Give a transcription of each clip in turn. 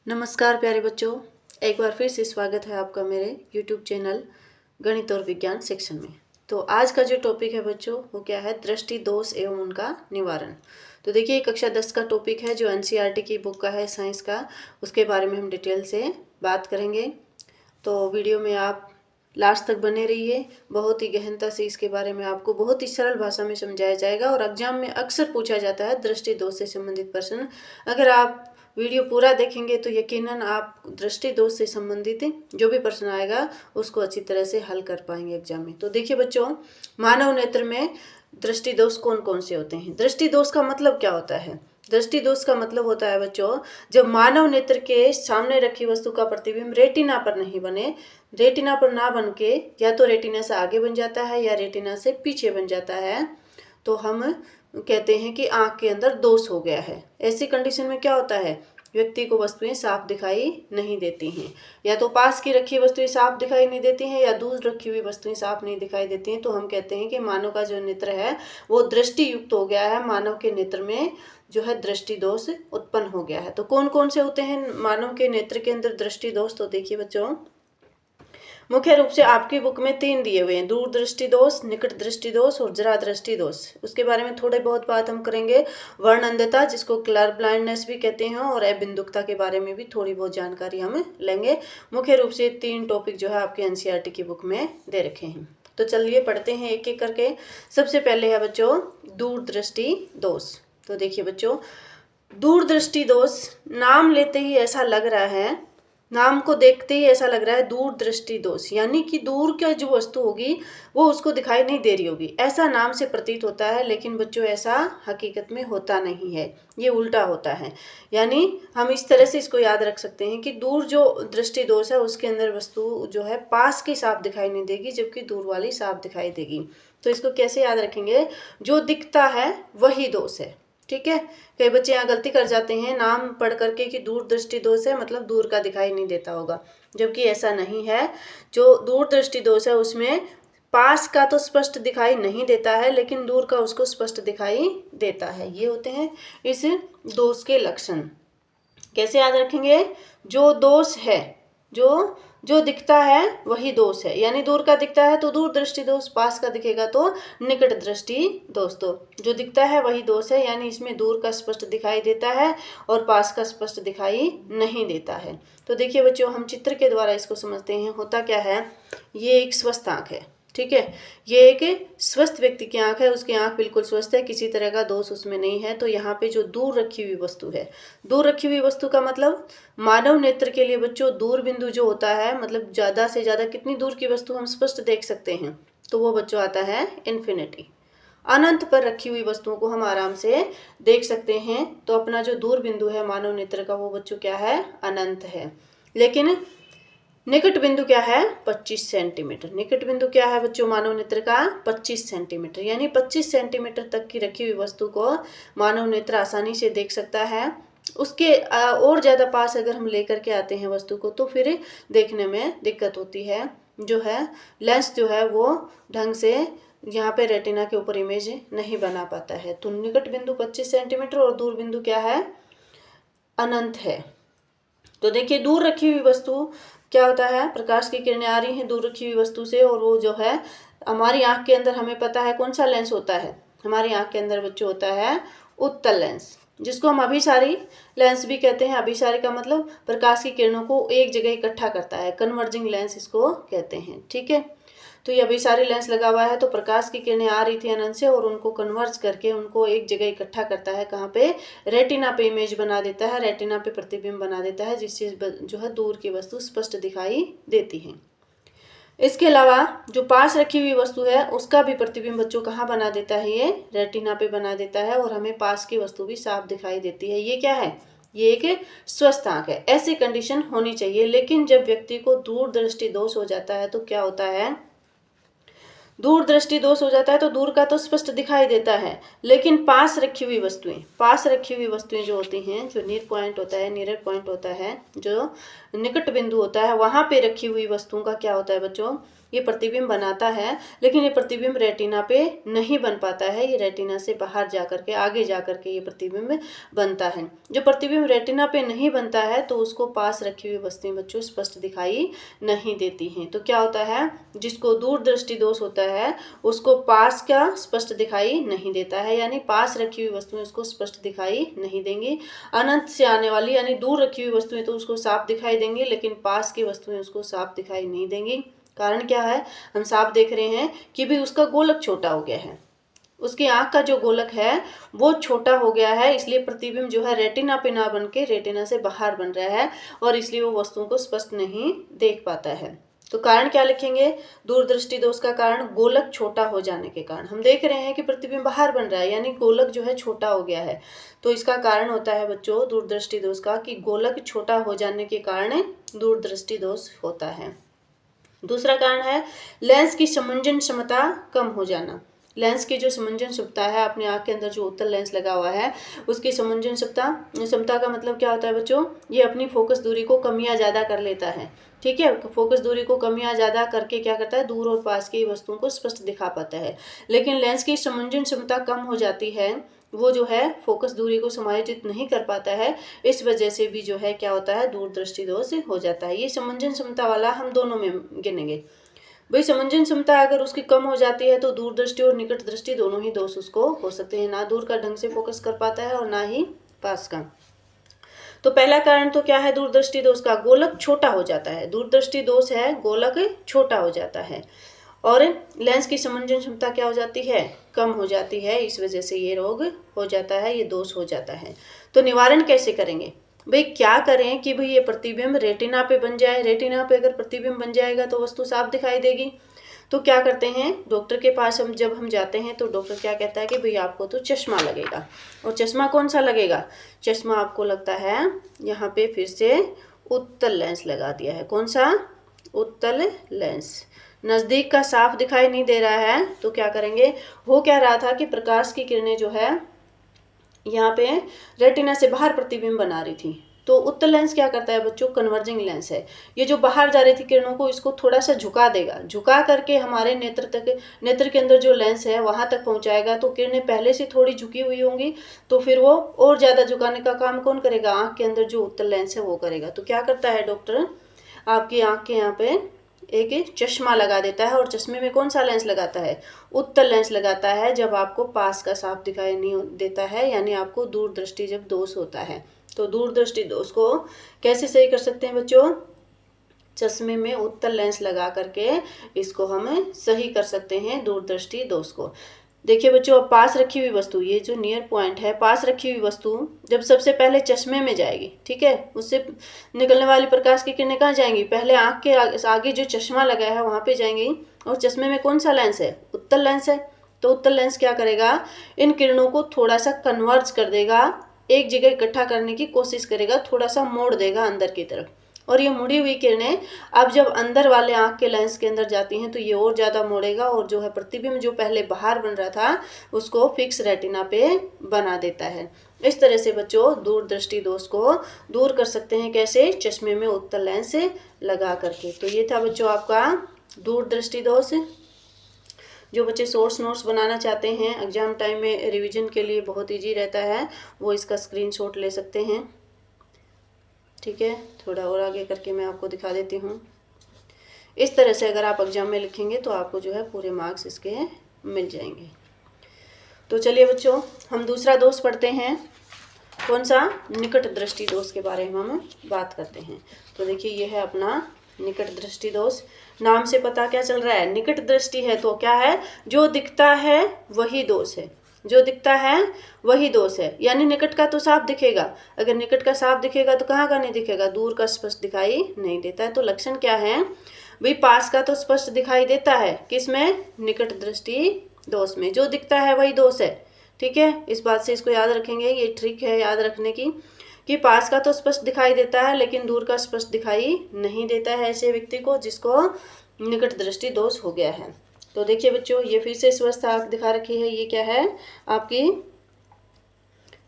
नमस्कार प्यारे बच्चों, एक बार फिर से स्वागत है आपका मेरे YouTube चैनल गणित और विज्ञान सेक्शन में। तो आज का जो टॉपिक है बच्चों वो क्या है, दृष्टि दोष एवं उनका निवारण। तो देखिए कक्षा 10 का टॉपिक है जो NCERT की बुक का है साइंस का, उसके बारे में हम डिटेल से बात करेंगे। तो वीडियो में आप लास्ट तक बने रहिए, बहुत ही गहनता से इसके बारे में आपको बहुत ही सरल भाषा में समझाया जाएगा और एग्जाम में अक्सर पूछा जाता है दृष्टि दोष से संबंधित प्रश्न। अगर आप वीडियो पूरा देखेंगे तो यकीनन आप दृष्टि दोष से संबंधित जो भी प्रश्न आएगा उसको अच्छी तरह से हल कर पाएंगे एग्जाम में। तो देखिए बच्चों, मानव नेत्र में दृष्टि दोष कौन कौन से होते हैं। दृष्टि दोष का मतलब क्या होता है? दृष्टि दोष का मतलब होता है बच्चों, जब मानव नेत्र के सामने रखी वस्तु का प्रतिबिंब रेटिना पर नहीं बने, रेटिना पर ना बन के या तो रेटिना से आगे बन जाता है या रेटिना से पीछे बन जाता है, तो हम कहते हैं कि आंख के अंदर दोष हो गया है। ऐसी कंडीशन में क्या होता है, व्यक्ति को वस्तुएं साफ दिखाई नहीं देती हैं, या तो पास की रखी वस्तुएं साफ दिखाई नहीं देती हैं या दूर रखी हुई वस्तुएं साफ नहीं दिखाई देती हैं। तो हम कहते हैं कि मानव का जो नेत्र है वो दृष्टि युक्त हो गया है, मानव के नेत्र में जो है दृष्टि दोष उत्पन्न हो गया है। तो कौन कौन से होते हैं मानव के नेत्र के अंदर दृष्टि दोष? तो देखिए बच्चों, मुख्य रूप से आपकी बुक में 3 दिए हुए हैं, दूर दृष्टि दोष, निकट दृष्टि दोष और जरा दृष्टि दोष। उसके बारे में थोड़े बहुत बात हम करेंगे। वर्ण अंधता जिसको कलर ब्लाइंडनेस भी कहते हैं और अबिंदुकता के बारे में भी थोड़ी बहुत जानकारी हम लेंगे। मुख्य रूप से 3 टॉपिक जो है आपके NCERT की बुक में दे रखे हैं। तो चलिए पढ़ते हैं एक एक करके। सबसे पहले है बच्चों दूर दृष्टि दोष। तो देखिए बच्चों, दूर दृष्टि दोष नाम लेते ही ऐसा लग रहा है, नाम को देखते ही ऐसा लग रहा है दूर दृष्टि दोष, यानी कि दूर की जो वस्तु होगी वो उसको दिखाई नहीं दे रही होगी, ऐसा नाम से प्रतीत होता है। लेकिन बच्चों ऐसा हकीकत में होता नहीं है, ये उल्टा होता है। यानी हम इस तरह से इसको याद रख सकते हैं कि दूर जो दृष्टि दोष है उसके अंदर वस्तु जो है पास की साफ दिखाई नहीं देगी, जबकि दूर वाली साफ दिखाई देगी। तो इसको कैसे याद रखेंगे, जो दिखता है वही दोष है। ठीक है, कई बच्चे यहाँ गलती कर जाते हैं नाम पढ़ करके कि दूर दृष्टि दोष है मतलब दूर का दिखाई नहीं देता होगा, जबकि ऐसा नहीं है। जो दूर दृष्टि दोष है उसमें पास का तो स्पष्ट दिखाई नहीं देता है लेकिन दूर का उसको स्पष्ट दिखाई देता है। ये होते हैं इस दोष के लक्षण। कैसे याद रखेंगे, जो दोष है, जो जो दिखता है वही दोष है, यानी दूर का दिखता है तो दूर दृष्टि दोष, पास का दिखेगा तो निकट दृष्टि दोष। तो जो दिखता है वही दोष है, यानी इसमें दूर का स्पष्ट दिखाई देता है और पास का स्पष्ट दिखाई नहीं देता है। तो देखिए बच्चों, हम चित्र के द्वारा इसको समझते हैं। होता क्या है, ये एक स्वस्थ आंख है, ठीक है, ये एक स्वस्थ व्यक्ति की आंख है, उसकी आंख बिल्कुल स्वस्थ है, किसी तरह का दोष उसमें नहीं है। तो यहाँ पे जो दूर रखी हुई वस्तु है, दूर रखी हुई वस्तु का मतलब मानव नेत्र के लिए बच्चों दूर बिंदु जो होता है, मतलब ज्यादा से ज्यादा कितनी दूर की वस्तु हम स्पष्ट देख सकते हैं, तो वो बच्चों आता है इन्फिनिटी। अनंत पर रखी हुई वस्तुओं को हम आराम से देख सकते हैं। तो अपना जो दूर बिंदु है मानव नेत्र का वो बच्चों क्या है, अनंत है। लेकिन निकट बिंदु क्या है, 25 सेंटीमीटर। निकट बिंदु क्या है बच्चों मानव नेत्र का, 25 सेंटीमीटर, यानी 25 सेंटीमीटर तक की रखी हुई वस्तु को मानव नेत्र आसानी से देख सकता है। उसके और ज़्यादा पास अगर हम लेकर के आते हैं वस्तु को तो फिर देखने में दिक्कत होती है, जो है लेंस जो है वो ढंग से यहाँ पे रेटिना के ऊपर इमेज नहीं बना पाता है। तो निकट बिंदु 25 सेंटीमीटर और दूर बिंदु क्या है, अनंत है। तो देखिए दूर रखी हुई वस्तु क्या होता है, प्रकाश की किरणें आ रही हैं दूर रखी हुई वस्तु से, और वो जो है हमारी आंख के अंदर हमें पता है कौन सा लेंस होता है, हमारी आंख के अंदर बच्चों होता है उत्तल लेंस, जिसको हम अभिसारी लेंस भी कहते हैं। अभिसारी का मतलब प्रकाश की किरणों को एक जगह इकट्ठा करता है, कन्वर्जिंग लेंस इसको कहते हैं। ठीक है, तो ये अभिसारी लेंस लगा हुआ है, तो प्रकाश की किरणें आ रही थी अनंत से और उनको कन्वर्ज करके उनको एक जगह इकट्ठा करता है, कहाँ पे, रेटिना पे इमेज बना देता है, रेटिना पे प्रतिबिंब बना देता है, जिससे जो है दूर की वस्तु स्पष्ट दिखाई देती है। इसके अलावा जो पास रखी हुई वस्तु है उसका भी प्रतिबिंब बच्चों कहाँ बना देता है, ये रेटिना पे बना देता है और हमें पास की वस्तु भी साफ दिखाई देती है। ये क्या है, ये एक स्वस्थ आंख है। ऐसी कंडीशन होनी चाहिए। लेकिन जब व्यक्ति को दूर दृष्टि दोष हो जाता है तो क्या होता है, दूर दृष्टि दोष हो जाता है तो दूर का तो स्पष्ट दिखाई देता है, लेकिन पास रखी हुई वस्तुएं, पास रखी हुई वस्तुएं जो होती हैं, जो नियर पॉइंट होता है, नियर पॉइंट होता है, जो निकट बिंदु होता है, वहां पे रखी हुई वस्तुओं का क्या होता है बच्चों, ये प्रतिबिंब बनाता है, लेकिन ये प्रतिबिंब रेटिना पे नहीं बन पाता है। ये रेटिना से बाहर जाकर के, आगे जाकर के ये प्रतिबिंब बनता है। जो प्रतिबिंब रेटिना पे नहीं बनता है तो उसको पास रखी हुई वस्तुएं बच्चों स्पष्ट दिखाई नहीं देती हैं। तो क्या होता है, जिसको दूरदृष्टि दोष होता है उसको पास का स्पष्ट दिखाई नहीं देता है, यानी पास रखी हुई वस्तुएं उसको स्पष्ट दिखाई नहीं देंगी। अनंत से आने वाली यानी दूर रखी हुई वस्तुएं तो उसको साफ दिखाई देंगी, लेकिन पास की वस्तुएं उसको साफ दिखाई नहीं देंगी। कारण क्या है, हम साफ देख रहे हैं कि भी उसका गोलक छोटा हो गया है, उसकी आंख का जो गोलक है वो छोटा हो गया है, इसलिए प्रतिबिंब जो है रेटिना पे ना बन के रेटिना से बाहर बन रहा है और इसलिए वो वस्तुओं को स्पष्ट नहीं देख पाता है। तो कारण क्या लिखेंगे, दूरदृष्टि दोष का कारण गोलक छोटा हो जाने के कारण। हम देख रहे हैं कि प्रतिबिंब बाहर बन रहा है, यानी गोलक जो है छोटा हो गया है, तो इसका कारण होता है बच्चों दूरदृष्टि दोष का कि गोलक छोटा हो जाने के कारण दूरदृष्टि दोष होता है। दूसरा कारण है लेंस की समंजन क्षमता कम हो जाना। लेंस की जो समंजन क्षमता है, अपने आँख के अंदर जो उत्तल लेंस लगा हुआ है उसकी समंजन क्षमता का मतलब क्या होता है बच्चों, ये अपनी फोकस दूरी को कम या ज़्यादा कर लेता है। ठीक है, फोकस दूरी को कम या ज़्यादा करके क्या करता है, दूर और पास की वस्तुओं को स्पष्ट दिखा पाता है। लेकिन लेंस की समंजन क्षमता कम हो जाती है, वो जो है फोकस दूरी को समायोजित नहीं कर पाता है, इस वजह से भी जो है क्या होता है, दूरदृष्टि दोष हो जाता है। ये समंजन क्षमता वाला हम दोनों में गिनेंगे। भाई समंजन क्षमता अगर उसकी कम हो जाती है तो दूरदृष्टि और निकट दृष्टि दोनों ही दोष उसको हो सकते हैं, ना दूर का ढंग से फोकस कर पाता है और ना ही पास का। तो पहला कारण तो क्या है दूरदृष्टि दोष का, गोलक छोटा हो जाता है। दूरदृष्टि दोष है गोलक छोटा हो जाता है और लेंस की समंजन क्षमता क्या हो जाती है, कम हो जाती है, इस वजह से ये रोग हो जाता है, ये दोष हो जाता है। तो निवारण कैसे करेंगे, भाई क्या करें कि भाई ये प्रतिबिंब रेटिना पे बन जाए। रेटिना पे अगर प्रतिबिंब बन जाएगा तो वस्तु साफ दिखाई देगी। तो क्या करते हैं, डॉक्टर के पास जब हम जाते हैं तो डॉक्टर क्या कहता है कि भाई आपको तो चश्मा लगेगा। और चश्मा कौन सा लगेगा, चश्मा आपको लगता है यहाँ पे फिर से उत्तल लेंस लगा दिया है। कौन सा, उत्तल लेंस। नज़दीक का साफ दिखाई नहीं दे रहा है तो क्या करेंगे, हो क्या रहा था कि प्रकाश की किरणें जो है यहाँ पे रेटिना से बाहर प्रतिबिंब बना रही थी। तो उत्तल लेंस क्या करता है बच्चों, कन्वर्जिंग लेंस है। ये जो बाहर जा रही थी किरणों को, इसको थोड़ा सा झुका देगा, झुका करके हमारे नेत्र तक, नेत्र के अंदर जो लेंस है वहां तक पहुंचाएगा। तो किरणें पहले से थोड़ी झुकी हुई होंगी तो फिर वो और ज्यादा झुकाने का काम कौन करेगा, आंख के अंदर जो उत्तल लेंस है वो करेगा। तो क्या करता है डॉक्टर, आपकी आंख के यहाँ पे एक चश्मा लगा देता है और चश्मे में कौन सा लेंस लगाता है, उत्तल लेंस लगाता है, जब आपको पास का साफ दिखाई नहीं देता है, यानी आपको दूरदृष्टि जब दोष होता है। तो दूरदृष्टि दोष को कैसे सही कर सकते हैं बच्चों, चश्मे में उत्तल लेंस लगा करके इसको हम सही कर सकते हैं दूरदृष्टि दोष को। देखिए बच्चों, अब पास रखी हुई वस्तु, ये जो नियर पॉइंट है, पास रखी हुई वस्तु जब सबसे पहले चश्मे में जाएगी, ठीक है, उससे निकलने वाली प्रकाश की किरणें कहाँ जाएंगी, पहले आंख के आगे जो चश्मा लगा है वहां पे जाएंगी। और चश्मे में कौन सा लेंस है, उत्तल लेंस है। तो उत्तल लेंस क्या करेगा, इन किरणों को थोड़ा सा कन्वर्ज कर देगा, एक जगह इकट्ठा करने की कोशिश करेगा, थोड़ा सा मोड़ देगा अंदर की तरफ। और ये मुड़ी हुई किरणें अब जब अंदर वाले आंख के लेंस के अंदर जाती हैं तो ये और ज़्यादा मोड़ेगा और जो है प्रतिबिंब जो पहले बाहर बन रहा था उसको फिक्स रेटिना पे बना देता है। इस तरह से बच्चों दूरदृष्टि दोष को दूर कर सकते हैं, कैसे, चश्मे में उत्तल लेंस लगा करके। तो ये था बच्चों आपका दूरदृष्टि दोष। जो बच्चे सोर्स नोट्स बनाना चाहते हैं, एग्जाम टाइम में रिवीजन के लिए बहुत ईजी रहता है, वो इसका स्क्रीनशॉट ले सकते हैं। ठीक है, थोड़ा और आगे करके मैं आपको दिखा देती हूँ। इस तरह से अगर आप एग्जाम में लिखेंगे तो आपको जो है पूरे मार्क्स इसके मिल जाएंगे। तो चलिए बच्चों, हम दूसरा दोष पढ़ते हैं। कौन सा, निकट दृष्टि दोष के बारे में हम बात करते हैं। तो देखिए ये है अपना निकट दृष्टि दोष। नाम से पता क्या चल रहा है, निकट दृष्टि है तो क्या है, जो दिखता है वही दोष है, जो दिखता है वही दोष है। यानी निकट का तो साफ दिखेगा, अगर निकट का साफ दिखेगा तो कहाँ का नहीं दिखेगा, दूर का स्पष्ट दिखाई नहीं देता है। तो लक्षण क्या है भाई, पास का तो स्पष्ट दिखाई देता है, किसमें, निकट दृष्टि दोष में। जो दिखता है वही दोष है। ठीक है, इस बात से इसको याद रखेंगे, ये ट्रिक है याद रखने की, कि पास का तो स्पष्ट दिखाई देता है लेकिन दूर का स्पष्ट दिखाई नहीं देता है ऐसे व्यक्ति को जिसको निकट दृष्टि दोष हो गया है। तो देखिए बच्चों, ये फिर से इस अवस्था दिखा रखी है, ये क्या है, आपकी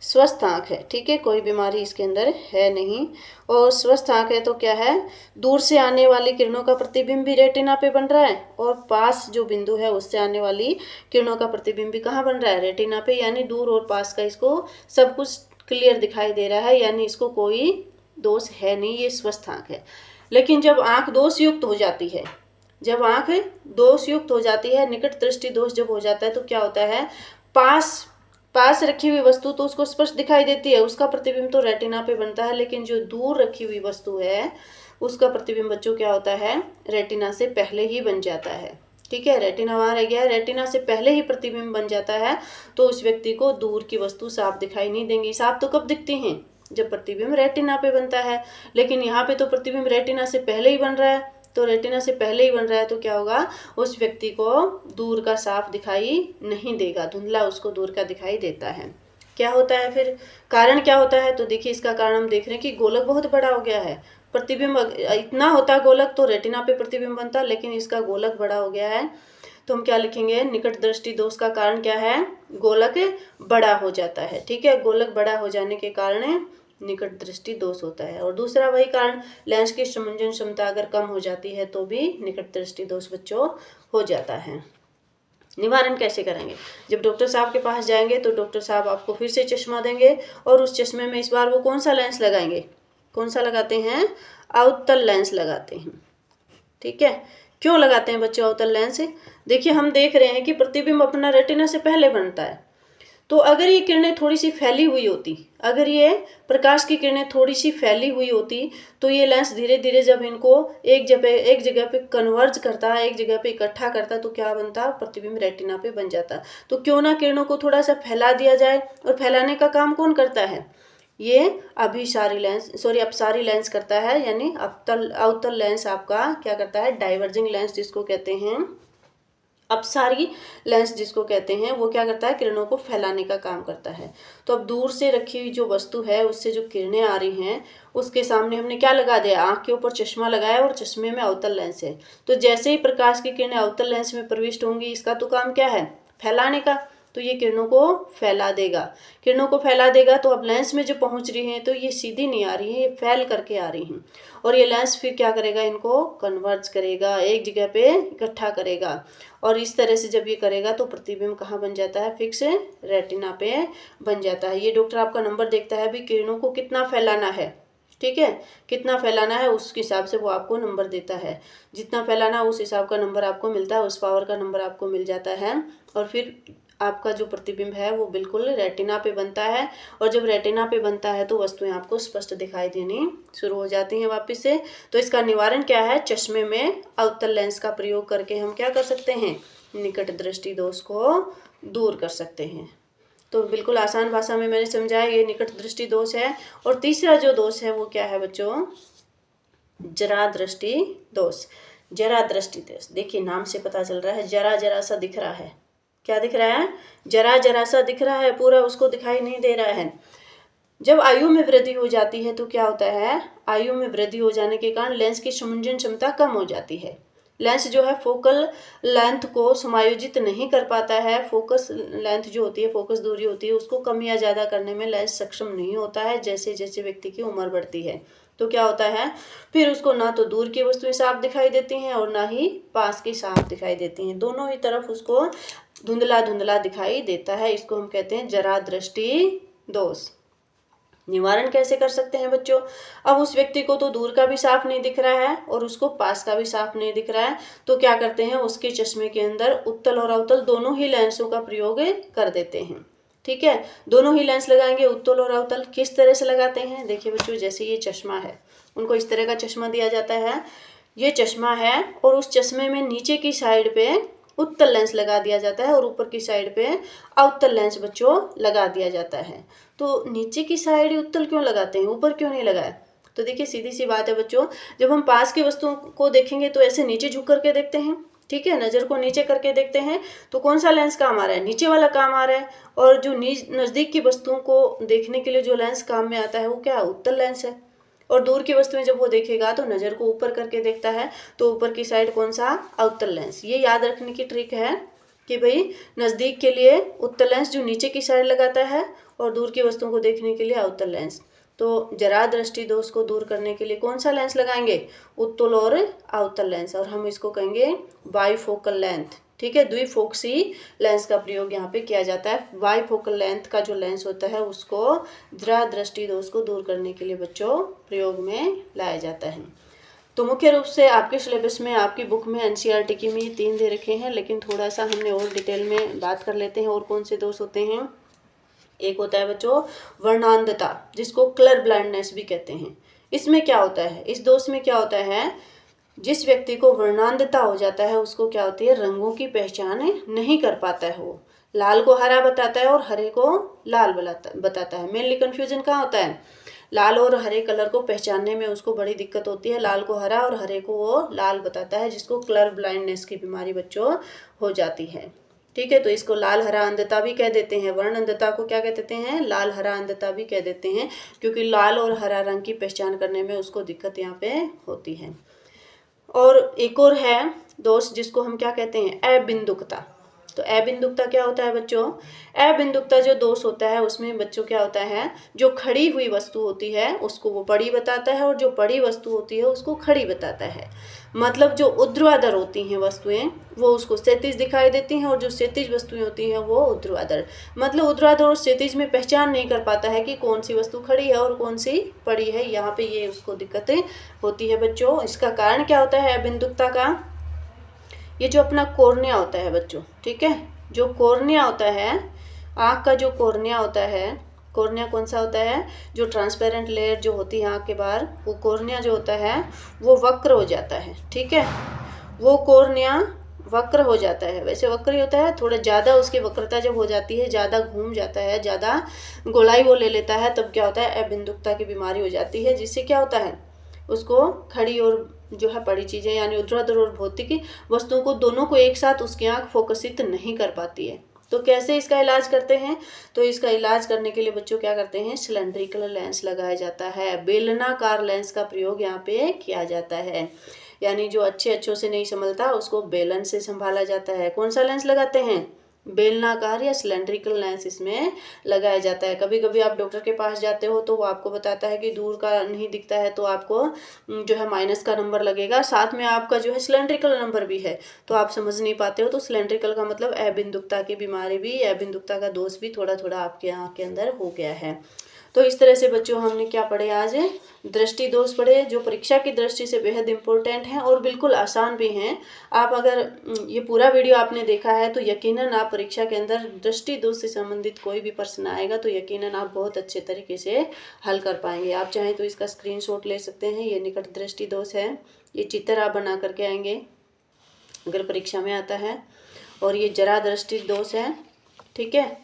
स्वस्थ आँख है, ठीक है, कोई बीमारी इसके अंदर है नहीं। और स्वस्थ आँख है तो क्या है, दूर से आने वाली किरणों का प्रतिबिंब भी रेटिना पे बन रहा है और पास जो बिंदु है उससे आने वाली किरणों का प्रतिबिंब भी कहाँ बन रहा है, रेटिना पे। यानी दूर और पास का इसको सब कुछ क्लियर दिखाई दे रहा है, यानी इसको कोई दोष है नहीं, ये स्वस्थ आँख है। लेकिन जब आँख दोष युक्त हो जाती है, जब आँख दोष युक्त हो जाती है, निकट दृष्टि दोष जब हो जाता है, तो क्या होता है, पास पास रखी हुई वस्तु तो उसको स्पष्ट दिखाई देती है, उसका प्रतिबिंब तो रेटिना पे बनता है, लेकिन जो दूर रखी हुई वस्तु है उसका प्रतिबिंब बच्चों क्या होता है, रेटिना से पहले ही बन जाता है। ठीक है, रेटिना वहां रह गया है, रेटिना से पहले ही प्रतिबिंब बन जाता है, तो उस व्यक्ति को दूर की वस्तु साफ दिखाई नहीं देंगी। साफ तो कब दिखती हैं, जब प्रतिबिंब रेटिना पे बनता है, लेकिन यहाँ पे तो प्रतिबिंब रेटिना से पहले ही बन रहा है, तो रेटिना से पहले ही बन रहा है, तो क्या होगा, उस व्यक्ति को दूर का साफ दिखाई नहीं देगा, धुंधला उसको दूर का दिखाई देता है। क्या होता है फिर, कारण क्या होता है, तो देखिए इसका कारण हम देख रहे हैं कि गोलक बहुत बड़ा हो गया है। प्रतिबिंब इतना होता गोलक तो रेटिना पे प्रतिबिंब बनता, लेकिन इसका गोलक बड़ा हो गया है, तो हम क्या लिखेंगे, निकट दृष्टि दोष का कारण क्या है, गोलक बड़ा हो जाता है। ठीक है, गोलक बड़ा हो जाने के कारण निकट दृष्टि दोष होता है। और दूसरा वही कारण, लेंस की समंजन क्षमता अगर कम हो जाती है तो भी निकट दृष्टि दोष बच्चों हो जाता है। निवारण कैसे करेंगे, जब डॉक्टर साहब के पास जाएंगे तो डॉक्टर साहब आपको फिर से चश्मा देंगे, और उस चश्मे में इस बार वो कौन सा लेंस लगाएंगे, कौन सा लगाते हैं, अवतल लेंस लगाते हैं। ठीक है, क्यों लगाते हैं बच्चों अवतल लेंस, देखिए हम देख रहे हैं कि प्रतिबिंब अपना रेटिना से पहले बनता है, तो अगर ये किरणें थोड़ी सी फैली हुई होती, अगर ये प्रकाश की किरणें थोड़ी सी फैली हुई होती, तो ये लेंस धीरे धीरे जब इनको एक जगह पे कन्वर्ज करता, एक जगह पे इकट्ठा करता, तो क्या बनता, प्रतिबिंब रेटिना पे बन जाता। तो क्यों ना किरणों को थोड़ा सा फैला दिया जाए, और फैलाने का काम कौन करता है, ये अपसारी लेंस करता है, यानी अवतल लेंस आपका क्या करता है, डाइवर्जिंग लेंस जिसको कहते हैं, अपसारी लेंस जिसको कहते हैं, वो क्या करता है, किरणों को फैलाने का काम करता है। तो अब दूर से रखी हुई जो वस्तु है उससे जो किरणें आ रही हैं, उसके सामने हमने क्या लगा दिया, आंख के ऊपर चश्मा लगाया और चश्मे में अवतल लेंस है, तो जैसे ही प्रकाश की किरणें अवतल लेंस में प्रविष्ट होंगी, इसका तो काम क्या है, फैलाने का, तो ये किरणों को फैला देगा, किरणों को फैला देगा। तो अब लेंस में जो पहुंच रही हैं तो ये सीधी नहीं आ रही है, ये फैल करके आ रही हैं, और ये लेंस फिर क्या करेगा, इनको कन्वर्ज करेगा, एक जगह पे इकट्ठा करेगा, और इस तरह से जब ये करेगा तो प्रतिबिंब कहाँ बन जाता है, फिक्स रेटिना पे बन जाता है। ये डॉक्टर आपका नंबर देखता है भी किरणों को कितना फैलाना है, ठीक है, कितना फैलाना है उस हिसाब से वो आपको नंबर देता है, जितना फैलाना उस हिसाब का नंबर आपको मिलता है, उस पावर का नंबर आपको मिल जाता है, और फिर आपका जो प्रतिबिंब है वो बिल्कुल रेटिना पे बनता है, और जब रेटिना पे बनता है तो वस्तुएं आपको स्पष्ट दिखाई देनी शुरू हो जाती हैं वापस से। तो इसका निवारण क्या है, चश्मे में अवतल लेंस का प्रयोग करके हम क्या कर सकते हैं, निकट दृष्टि दोष को दूर कर सकते हैं। तो बिल्कुल आसान भाषा में मैंने समझाया, ये निकट दृष्टि दोष है। और तीसरा जो दोष है वो क्या है बच्चों, जरा दृष्टि दोष। जरा दृष्टि दोष, देखिए नाम से पता चल रहा है, जरा जरा सा दिख रहा है, क्या दिख रहा है, जरा जरा सा दिख रहा है, पूरा उसको दिखाई नहीं दे रहा है। जब आयु में वृद्धि हो जाती है तो क्या होता है, आयु में वृद्धि हो जाने के कारण लेंस की समंजन क्षमता कम हो जाती है, लेंस जो है फोकल लेंथ को समायोजित नहीं कर पाता है, फोकस लेंथ जो होती है, फोकस दूरी होती है, उसको कम या ज़्यादा करने में लेंस सक्षम नहीं होता है, जैसे जैसे व्यक्ति की उम्र बढ़ती है। तो क्या होता है, फिर उसको ना तो दूर की वस्तुएं साफ दिखाई देती हैं और ना ही पास की साफ दिखाई देती हैं, दोनों ही तरफ उसको धुंधला धुंधला दिखाई देता है। इसको हम कहते हैं जरा दृष्टि दोष। निवारण कैसे कर सकते हैं बच्चों, अब उस व्यक्ति को तो दूर का भी साफ नहीं दिख रहा है और उसको पास का भी साफ नहीं दिख रहा है, तो क्या करते हैं, उसके चश्मे के अंदर उत्तल और अवतल दोनों ही लेंसों का प्रयोग कर देते हैं। ठीक है, दोनों ही लेंस लगाएंगे, उत्तल और अवतल। किस तरह से लगाते हैं, देखिए बच्चों, जैसे ये चश्मा है, उनको इस तरह का चश्मा दिया जाता है, ये चश्मा है, और उस चश्मे में नीचे की साइड पे उत्तल लेंस लगा दिया जाता है और ऊपर की साइड पे अवतल लेंस बच्चों लगा दिया जाता है। तो नीचे की साइड उत्तल क्यों लगाते हैं, ऊपर क्यों नहीं लगाया, तो देखिए सीधी सी बात है बच्चों, जब हम पास की वस्तुओं को देखेंगे तो ऐसे नीचे झुक करके देखते हैं, ठीक है, नज़र को नीचे करके देखते हैं, तो कौन सा लेंस काम आ रहा है, नीचे वाला काम आ रहा है, और जो नज़दीक की वस्तुओं को देखने के लिए जो लेंस काम में आता है वो क्या, उत्तल लेंस है। और दूर की वस्तुएं जब वो देखेगा तो नज़र को ऊपर करके देखता है, तो ऊपर की साइड कौन सा, अवतल लेंस। ये याद रखने की ट्रिक है कि भाई नज़दीक के लिए उत्तल लेंस जो नीचे की साइड लगाता है, और दूर की वस्तुओं को देखने के लिए अवतल लेंस। तो जरा दृष्टि दोष को दूर करने के लिए कौन सा लेंस लगाएंगे? उत्तल और अवतल लेंस, और हम इसको कहेंगे बाईफोकल लेंथ। ठीक है, द्विफोक्सी लेंस का प्रयोग यहाँ पे किया जाता है। बाईफोकल लेंथ का जो लेंस होता है उसको जरा दृष्टि दोष को दूर करने के लिए बच्चों प्रयोग में लाया जाता है। तो मुख्य रूप से आपके सिलेबस में, आपकी बुक में, एनसीईआरटी की में ये 3 दे रखे हैं, लेकिन थोड़ा सा हमने और डिटेल में बात कर लेते हैं और कौन से दोष होते हैं। एक होता है बच्चों वर्णांधता, जिसको कलर ब्लाइंडनेस भी कहते हैं। इसमें क्या होता है, इस दोष में क्या होता है, जिस व्यक्ति को वर्णांधता हो जाता है उसको क्या होती है, रंगों की पहचान नहीं कर पाता है। वो लाल को हरा बताता है और हरे को लाल बताता है। मेनली कंफ्यूजन कहाँ होता है, लाल और हरे कलर को पहचानने में उसको बड़ी दिक्कत होती है। लाल को हरा और हरे को वो लाल बताता है, जिसको कलर ब्लाइंडनेस की बीमारी बच्चों हो जाती है। ठीक है, तो इसको लाल हरा अंधता भी कह देते हैं। वर्ण अंधता को क्या कह देते हैं, लाल हरा अंधता भी कह देते हैं, क्योंकि लाल और हरा रंग की पहचान करने में उसको दिक्कत यहाँ पे होती है। और एक और है दोष जिसको हम क्या कहते हैं, अबिंदुकता। तो अबिंदुकता क्या होता है बच्चों, अबिंदुकता जो दोष होता है उसमें बच्चों क्या होता है, जो खड़ी हुई वस्तु होती है उसको वो बड़ी बताता है और जो बड़ी वस्तु होती है उसको खड़ी बताता है। मतलब जो ऊर्ध्वाधर होती हैं वस्तुएं वो उसको क्षैतिज दिखाई देती हैं और जो क्षैतिज वस्तुएं होती हैं वो ऊर्ध्वाधर। मतलब ऊर्ध्वाधर और क्षैतिज में पहचान नहीं कर पाता है कि कौन सी वस्तु खड़ी है और कौन सी पड़ी है। यहाँ पे ये उसको दिक्कतें होती है बच्चों। इसका कारण क्या होता है अबिंदुकता का, ये जो अपना कॉर्निया होता है बच्चों, ठीक है, जो कॉर्निया होता है, आँख का जो कॉर्निया होता है, कॉर्निया कौन सा होता है, जो ट्रांसपेरेंट लेयर जो होती है आँख के बाहर, वो कॉर्निया जो होता है वो वक्र हो जाता है। ठीक है, वो कॉर्निया वक्र हो जाता है। वैसे वक्र ही होता है, थोड़ा ज़्यादा उसकी वक्रता जब हो जाती है, ज़्यादा घूम जाता है, ज़्यादा गोलाई वो ले लेता है, तब क्या होता है अबिंदुकता की बीमारी हो जाती है, जिससे क्या होता है उसको खड़ी और जो है बड़ी चीज़ें यानी ऊर्ध्वाधर और भौतिक वस्तुओं को दोनों को एक साथ उसकी आँख फोकसित नहीं कर पाती है। तो कैसे इसका इलाज करते हैं, तो इसका इलाज करने के लिए बच्चों क्या करते हैं, सिलेंड्रिकल लेंस लगाया जाता है। बेलनाकार लेंस का प्रयोग यहाँ पे किया जाता है, यानी जो अच्छे से नहीं संभलता उसको बेलन से संभाला जाता है। कौन सा लेंस लगाते हैं, बेलनाकार या सिलेंड्रिकल लेंस इसमें लगाया जाता है। कभी कभी आप डॉक्टर के पास जाते हो तो वो आपको बताता है कि दूर का नहीं दिखता है तो आपको जो है माइनस का नंबर लगेगा, साथ में आपका जो है सिलेंड्रिकल नंबर भी है, तो आप समझ नहीं पाते हो। तो सिलेंड्रिकल का मतलब अबिंदुकता की बीमारी भी, अबिंदुकता का दोष भी थोड़ा थोड़ा आपके आँख के अंदर हो गया है। तो इस तरह से बच्चों हमने क्या पढ़े आज, दृष्टि दोष पढ़े, जो परीक्षा की दृष्टि से बेहद इम्पोर्टेंट हैं और बिल्कुल आसान भी हैं। आप अगर ये पूरा वीडियो आपने देखा है तो यकीनन आप परीक्षा के अंदर दृष्टि दोष से संबंधित कोई भी प्रश्न आएगा तो यकीनन आप बहुत अच्छे तरीके से हल कर पाएंगे। आप चाहें तो इसका स्क्रीनशॉट ले सकते हैं। ये निकट दृष्टि दोष है, ये चित्र आप बना करके आएंगे अगर परीक्षा में आता है। और ये जरा दृष्टि दोष है, ठीक है,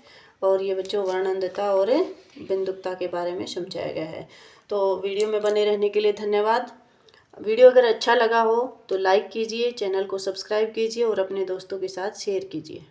और ये बच्चों वर्णांधता और बिंदुकता के बारे में समझाया गया है। तो वीडियो में बने रहने के लिए धन्यवाद। वीडियो अगर अच्छा लगा हो तो लाइक कीजिए, चैनल को सब्सक्राइब कीजिए और अपने दोस्तों के साथ शेयर कीजिए।